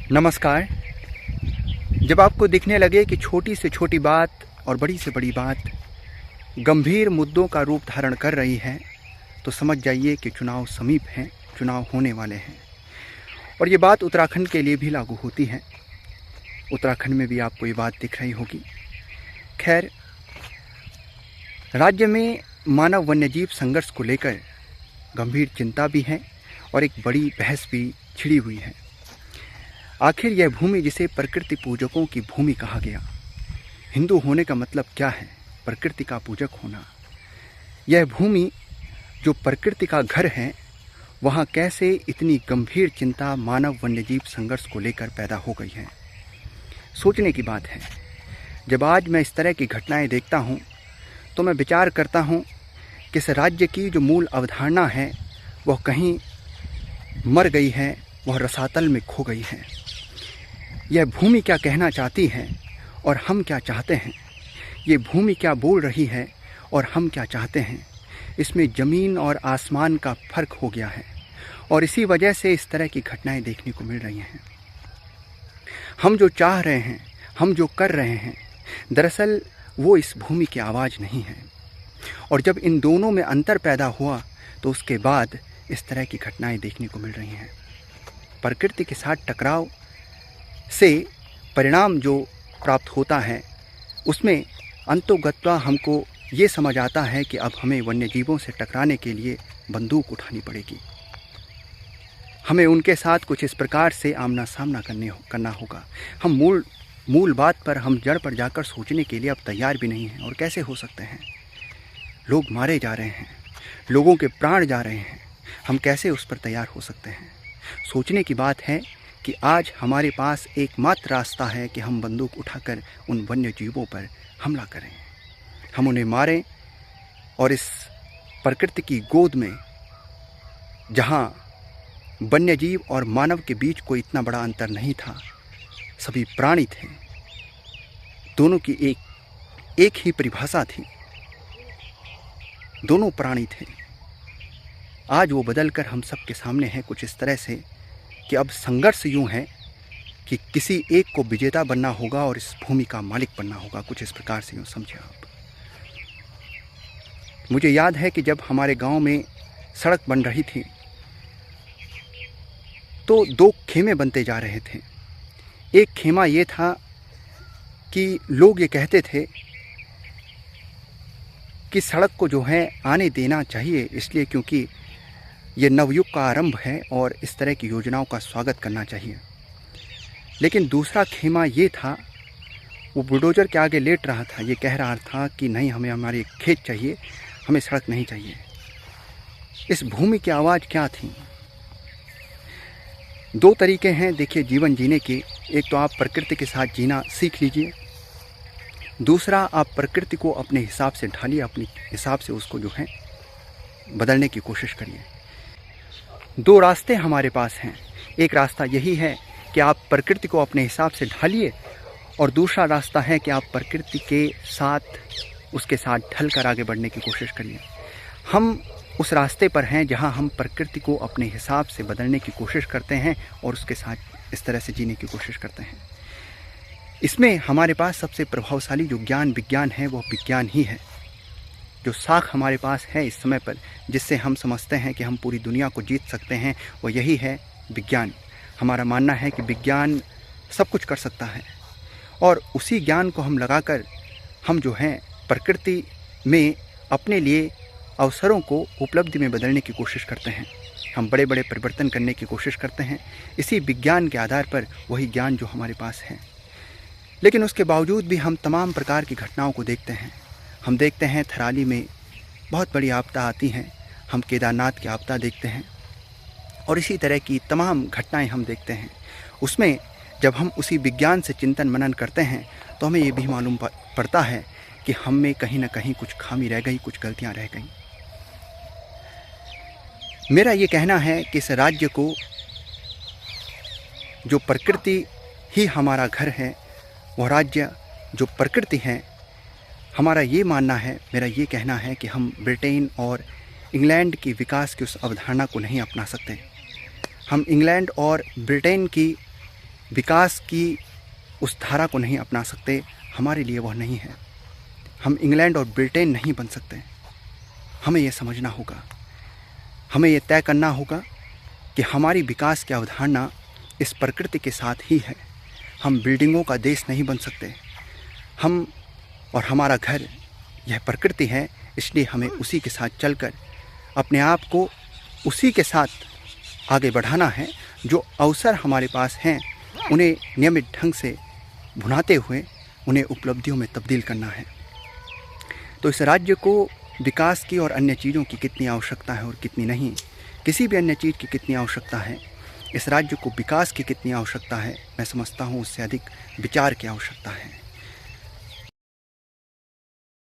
नमस्कार। जब आपको दिखने लगे कि छोटी से छोटी बात और बड़ी से बड़ी बात गंभीर मुद्दों का रूप धारण कर रही है, तो समझ जाइए कि चुनाव समीप हैं, चुनाव होने वाले हैं। और ये बात उत्तराखंड के लिए भी लागू होती है। उत्तराखंड में भी आपको ये बात दिख रही होगी। खैर, राज्य में मानव वन्यजीव संघर्ष को लेकर गंभीर चिंता भी है और एक बड़ी बहस भी छिड़ी हुई है। आखिर यह भूमि जिसे प्रकृति पूजकों की भूमि कहा गया, हिंदू होने का मतलब क्या है? प्रकृति का पूजक होना। यह भूमि जो प्रकृति का घर है, वहाँ कैसे इतनी गंभीर चिंता मानव वन्यजीव संघर्ष को लेकर पैदा हो गई है? सोचने की बात है। जब आज मैं इस तरह की घटनाएं देखता हूँ तो मैं विचार करता हूँ कि इस राज्य की जो मूल अवधारणा है वह कहीं मर गई है, वह रसातल में खो गई है। यह भूमि क्या कहना चाहती है और हम क्या चाहते हैं? ये भूमि क्या बोल रही है और हम क्या चाहते हैं? इसमें ज़मीन और आसमान का फ़र्क हो गया है और इसी वजह से इस तरह की घटनाएं देखने को मिल रही हैं। हम जो चाह रहे हैं, हम जो कर रहे हैं, दरअसल वो इस भूमि की आवाज़ नहीं है। और जब इन दोनों में अंतर पैदा हुआ तो उसके बाद इस तरह की घटनाएं देखने को मिल रही हैं। प्रकृति के साथ टकराव से परिणाम जो प्राप्त होता है, उसमें अंतोगत्वा हमको ये समझ आता है कि अब हमें वन्यजीवों से टकराने के लिए बंदूक उठानी पड़ेगी। हमें उनके साथ कुछ इस प्रकार से आमना सामना करना होगा। हम मूल बात पर, हम जड़ पर जाकर सोचने के लिए अब तैयार भी नहीं हैं। और कैसे हो सकते हैं? लोग मारे जा रहे हैं, लोगों के प्राण जा रहे हैं, हम कैसे उस पर तैयार हो सकते हैं? सोचने की बात है कि आज हमारे पास एकमात्र रास्ता है कि हम बंदूक उठाकर उन वन्य जीवों पर हमला करें, हम उन्हें मारें। और इस प्रकृति की गोद में, जहाँ वन्य जीव और मानव के बीच कोई इतना बड़ा अंतर नहीं था, सभी प्राणी थे, दोनों की एक ही परिभाषा थी, दोनों प्राणी थे। आज वो बदलकर हम सबके सामने है कुछ इस तरह से कि अब संघर्ष यूँ है कि किसी एक को विजेता बनना होगा और इस भूमि का मालिक बनना होगा। कुछ इस प्रकार से यूँ समझे आप। मुझे याद है कि जब हमारे गांव में सड़क बन रही थी तो 2 खेमे बनते जा रहे थे। एक खेमा ये था कि लोग ये कहते थे कि सड़क को जो है आने देना चाहिए, इसलिए क्योंकि ये नवयुग का आरंभ है और इस तरह की योजनाओं का स्वागत करना चाहिए। लेकिन दूसरा खेमा ये था, वो बुलडोजर के आगे लेट रहा था, ये कह रहा था कि नहीं, हमें हमारे खेत चाहिए, हमें सड़क नहीं चाहिए। इस भूमि की आवाज़ क्या थी? 2 तरीके हैं देखिए जीवन जीने के। एक तो आप प्रकृति के साथ जीना सीख लीजिए, दूसरा आप प्रकृति को अपने हिसाब से ढालिए, अपने हिसाब से उसको जो है बदलने की कोशिश करिए। 2 रास्ते हमारे पास हैं। एक रास्ता यही है कि आप प्रकृति को अपने हिसाब से ढालिए और दूसरा रास्ता है कि आप प्रकृति के साथ, उसके साथ ढलकर आगे बढ़ने की कोशिश करिए। हम उस रास्ते पर हैं जहां हम प्रकृति को अपने हिसाब से बदलने की कोशिश करते हैं और उसके साथ इस तरह से जीने की कोशिश करते हैं। इसमें हमारे पास सबसे प्रभावशाली जो ज्ञान विज्ञान है, वह विज्ञान ही है। जो साख हमारे पास है इस समय पर, जिससे हम समझते हैं कि हम पूरी दुनिया को जीत सकते हैं, वो यही है विज्ञान। हमारा मानना है कि विज्ञान सब कुछ कर सकता है और उसी ज्ञान को हम लगाकर हम जो हैं प्रकृति में अपने लिए अवसरों को उपलब्धि में बदलने की कोशिश करते हैं। हम बड़े बड़े परिवर्तन करने की कोशिश करते हैं इसी विज्ञान के आधार पर, वही ज्ञान जो हमारे पास है। लेकिन उसके बावजूद भी हम तमाम प्रकार की घटनाओं को देखते हैं। हम देखते हैं थराली में बहुत बड़ी आपदा आती हैं, हम केदारनाथ की आपदा देखते हैं और इसी तरह की तमाम घटनाएं हम देखते हैं। उसमें जब हम उसी विज्ञान से चिंतन मनन करते हैं तो हमें ये भी मालूम पड़ता है कि हम में कहीं ना कहीं कुछ खामी रह गई, कुछ गलतियां रह गई। मेरा ये कहना है कि इस राज्य को, जो प्रकृति ही हमारा घर है, वह राज्य जो प्रकृति है, हमारा ये मानना है, मेरा ये कहना है कि हम ब्रिटेन और इंग्लैंड की विकास की उस अवधारणा को नहीं अपना सकते। हम इंग्लैंड और ब्रिटेन की विकास की उस धारा को नहीं अपना सकते, हमारे लिए वह नहीं है। हम इंग्लैंड और ब्रिटेन नहीं बन सकते। हमें यह समझना होगा, हमें यह तय करना होगा कि हमारी विकास की अवधारणा इस प्रकृति के साथ ही है। हम बिल्डिंगों का देश नहीं बन सकते। हम और हमारा घर यह प्रकृति है, इसलिए हमें उसी के साथ चलकर अपने आप को उसी के साथ आगे बढ़ाना है। जो अवसर हमारे पास हैं उन्हें नियमित ढंग से भुनाते हुए उन्हें उपलब्धियों में तब्दील करना है। तो इस राज्य को विकास की और अन्य चीज़ों की कितनी आवश्यकता है और कितनी नहीं, किसी भी अन्य चीज़ की कितनी आवश्यकता है, इस राज्य को विकास की कितनी आवश्यकता है, मैं समझता हूँ उससे अधिक विचार की आवश्यकता है।